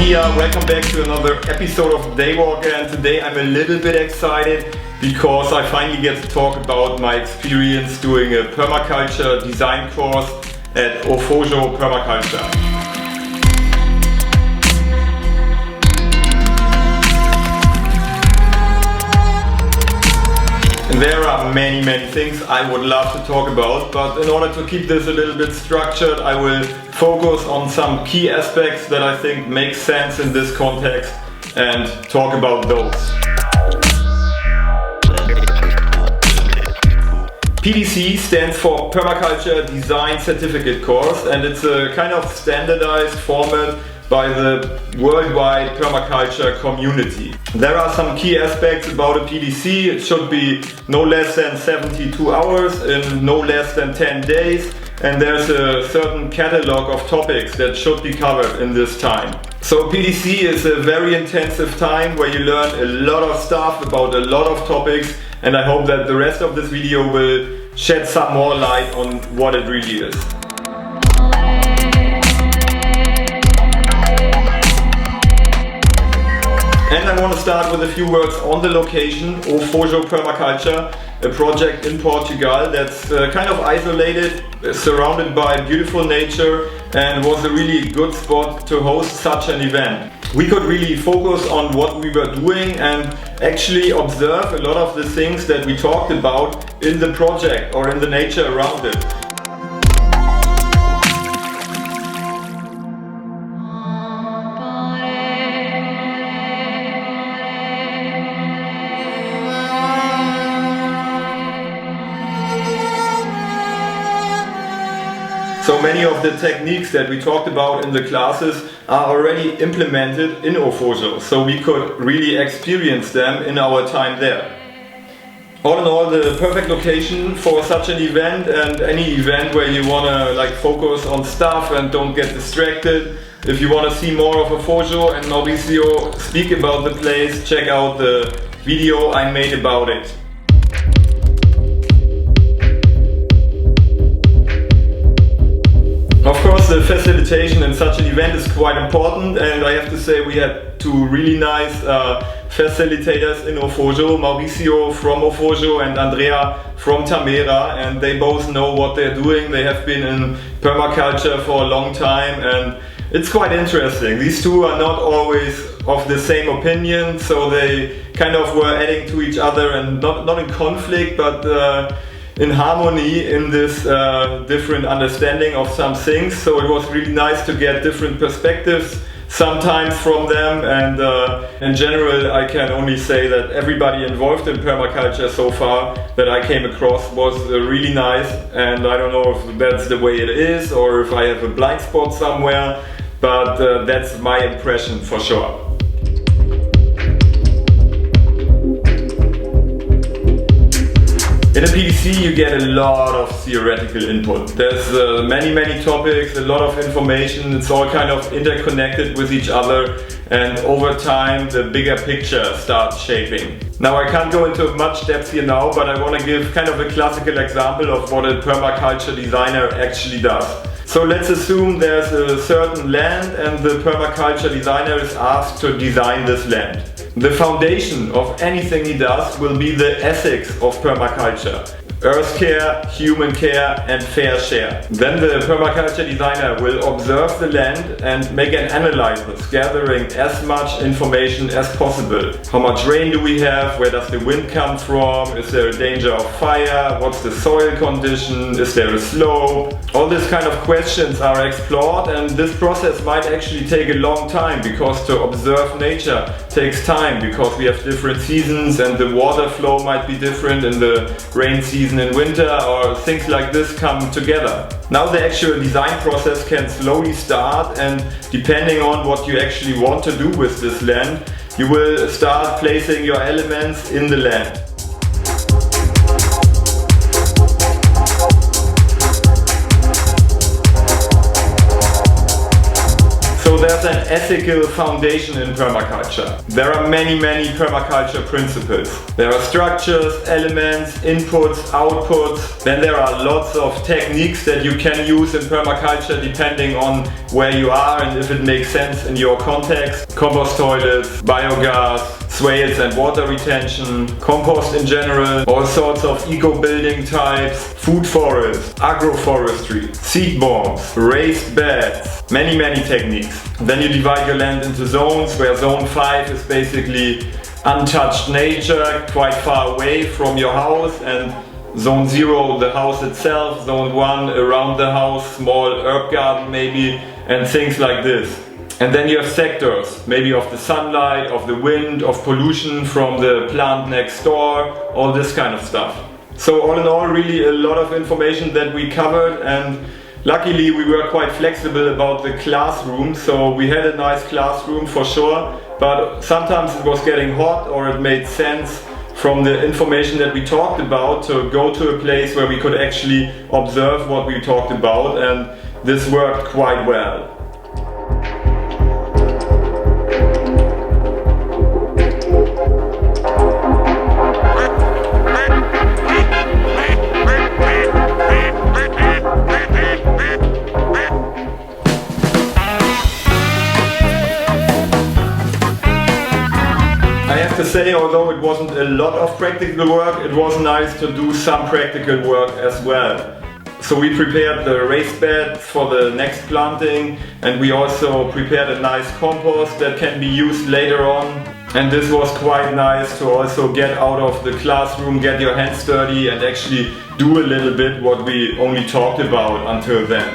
Mia, welcome back to another episode of Daywalker, and today I'm a little bit excited because I finally get to talk about my experience doing a permaculture design course at O Fojo Permaculture. And there are many things I would love to talk about, but in order to keep this a little bit structured, I will focus on some key aspects that I think make sense in this context and talk about those. PDC stands for Permaculture Design Certificate Course, and it's a kind of standardized format by the worldwide permaculture community. There are some key aspects about a PDC. It should be no less than 72 hours in no less than 10 days, and there's a certain catalog of topics that should be covered in this time. So PDC is a very intensive time where you learn a lot of stuff about a lot of topics, and I hope that the rest of this video will shed some more light on what it really is. And I want to start with a few words on the location, O Fojo Permaculture, a project in Portugal that's kind of isolated, surrounded by beautiful nature, and was a really good spot to host such an event. We could really focus on what we were doing and actually observe a lot of the things that we talked about in the project or in the nature around it. So many of the techniques that we talked about in the classes are already implemented in O Fojo, so we could really experience them in our time there. All in all, the perfect location for such an event, and any event where you want to focus on stuff and don't get distracted. If you want to see more of O Fojo and Mauricio speak about the place, check out the video I made about it. Of course, the facilitation in such an event is quite important, and I have to say we had two really nice facilitators in O Fojo, Mauricio from O Fojo and Andrea from Tamera, and they both know what they're doing. They have been in permaculture for a long time, and it's quite interesting. These two are not always of the same opinion, so they kind of were adding to each other and not in conflict, but in harmony in this different understanding of some things. So it was really nice to get different perspectives sometimes from them, and in general I can only say that everybody involved in permaculture so far that I came across was really nice, and I don't know if that's the way it is or if I have a blind spot somewhere, but that's my impression for sure. In a PDC you get a lot of theoretical input. There's many topics, a lot of information, it's all kind of interconnected with each other, and over time the bigger picture starts shaping. Now I can't go into much depth here now, but I want to give kind of a classical example of what a permaculture designer actually does. So let's assume there's a certain land and the permaculture designer is asked to design this land. The foundation of anything he does will be the ethics of permaculture. Earth care, human care and fair share. Then the permaculture designer will observe the land and make an analysis, gathering as much information as possible. How much rain do we have? Where does the wind come from? Is there a danger of fire? What's the soil condition? Is there a slope? All these kind of questions are explored, and this process might actually take a long time, because to observe nature takes time, because we have different seasons and the water flow might be different in the rain season in winter, or things like this come together. Now the actual design process can slowly start, and depending on what you actually want to do with this land, you will start placing your elements in the land. So there there's an ethical foundation in permaculture. There are many permaculture principles. There are structures, elements, inputs, outputs. Then there are lots of techniques that you can use in permaculture depending on where you are and if it makes sense in your context. Compost toilets, biogas, swales and water retention, compost in general, all sorts of eco-building types, food forests, agroforestry, seed bombs, raised beds, many techniques. Then you divide your land into zones, where zone 5 is basically untouched nature, quite far away from your house, and zone 0 the house itself, zone 1 around the house, small herb garden maybe, and things like this. And then you have sectors, maybe of the sunlight, of the wind, of pollution from the plant next door, all this kind of stuff. So all in all, really a lot of information that we covered, and luckily we were quite flexible about the classroom, so we had a nice classroom for sure, but sometimes it was getting hot, or it made sense from the information that we talked about to go to a place where we could actually observe what we talked about, and this worked quite well. To say, although it wasn't a lot of practical work, it was nice to do some practical work as well. So we prepared the raised bed for the next planting, and we also prepared a nice compost that can be used later on. And this was quite nice to also get out of the classroom, get your hands dirty, and actually do a little bit what we only talked about until then.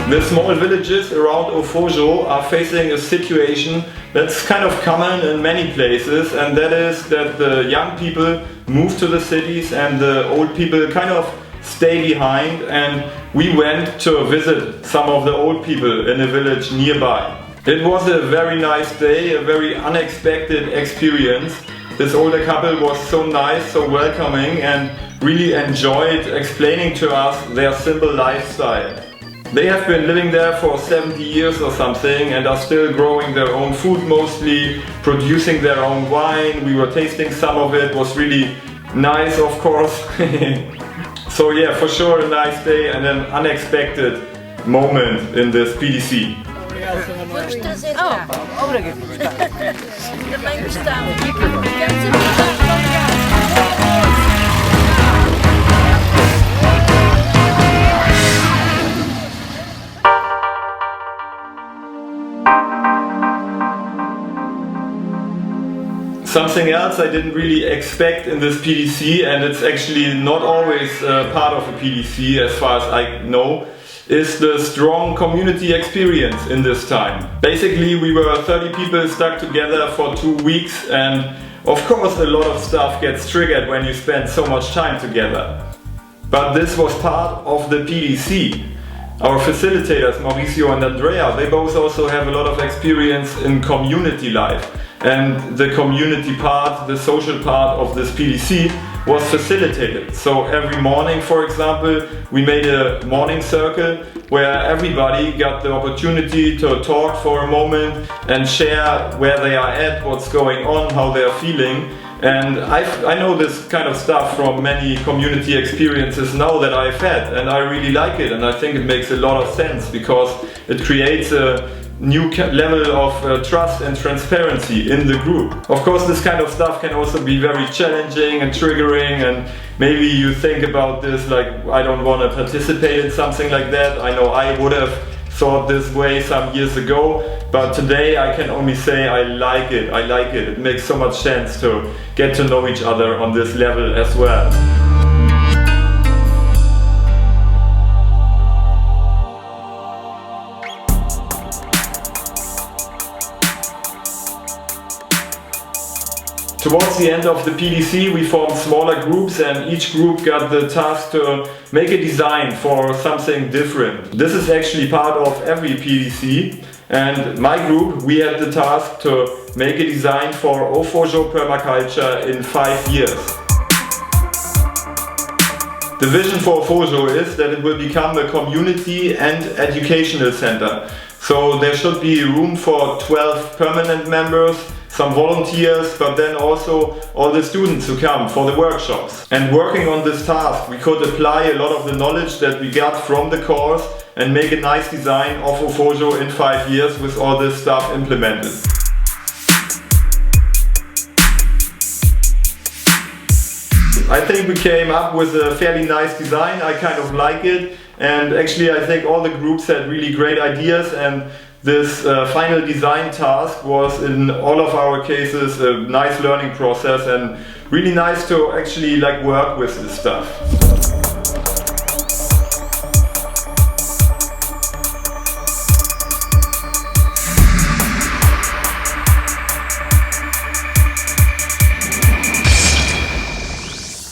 The small villages around O Fojo are facing a situation that's kind of common in many places, and that is that the young people move to the cities and the old people kind of stay behind, and we went to visit some of the old people in a village nearby. It was a very nice day, a very unexpected experience. This older couple was so nice, so welcoming, and really enjoyed explaining to us their simple lifestyle. They have been living there for 70 years or something and are still growing their own food mostly, producing their own wine. We were tasting some of it, was really nice of course. So yeah, for sure a nice day and an unexpected moment in this PDC. Something else I didn't really expect in this PDC, and it's actually not always part of a PDC as far as I know, is the strong community experience in this time. Basically we were 30 people stuck together for 2 weeks, and of course a lot of stuff gets triggered when you spend so much time together. But this was part of the PDC. Our facilitators, Mauricio and Andrea, they both also have a lot of experience in community life. And the community part, the social part of this PDC was facilitated. So every morning, for example, we made a morning circle where everybody got the opportunity to talk for a moment and share where they are at, what's going on, how they are feeling. And I know this kind of stuff from many community experiences now that I've had, and I really like it, and I think it makes a lot of sense because it creates a new level of trust and transparency in the group. Of course, this kind of stuff can also be very challenging and triggering, and maybe you think about this like, I don't want to participate in something like that. I know I would have thought this way some years ago, but today I can only say I like it. I like it. It makes so much sense to get to know each other on this level as well. Towards the end of the PDC we formed smaller groups, and each group got the task to make a design for something different. This is actually part of every PDC, and my group, we had the task to make a design for O Fojo Permaculture in 5 years. The vision for O Fojo is that it will become a community and educational center. So there should be room for 12 permanent members, some volunteers, but then also all the students who come for the workshops. And working on this task, we could apply a lot of the knowledge that we got from the course and make a nice design of O Fojo in 5 years with all this stuff implemented. I think we came up with a fairly nice design. I kind of like it, and actually I think all the groups had really great ideas, and this final design task was in all of our cases a nice learning process and really nice to actually work with this stuff.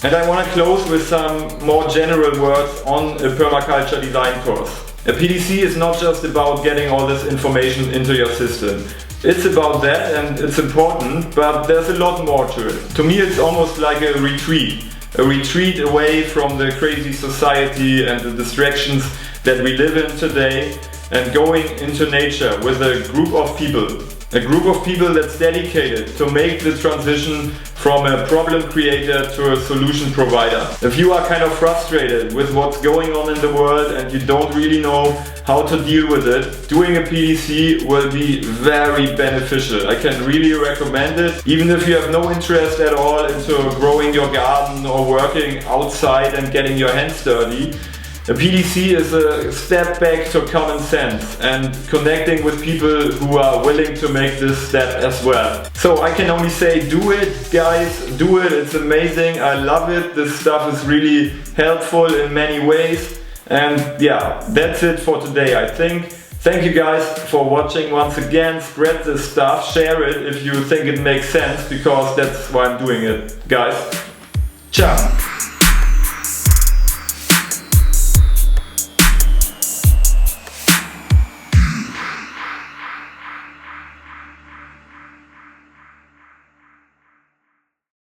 And I want to close with some more general words on a permaculture design course. A PDC is not just about getting all this information into your system. It's about that, and it's important, but there's a lot more to it. To me it's almost like a retreat away from the crazy society and the distractions that we live in today, and going into nature with a group of people. A group of people that's dedicated to make the transition from a problem creator to a solution provider. If you are kind of frustrated with what's going on in the world and you don't really know how to deal with it, doing a PDC will be very beneficial. I can really recommend it, even if you have no interest at all into growing your garden or working outside and getting your hands dirty. A PDC is a step back to common sense and connecting with people who are willing to make this step as well. So I can only say, do it guys, do it, it's amazing, I love it, this stuff is really helpful in many ways. And yeah, that's it for today, I think. Thank you guys for watching once again. Spread this stuff, share it if you think it makes sense, because that's why I'm doing it. Guys, ciao!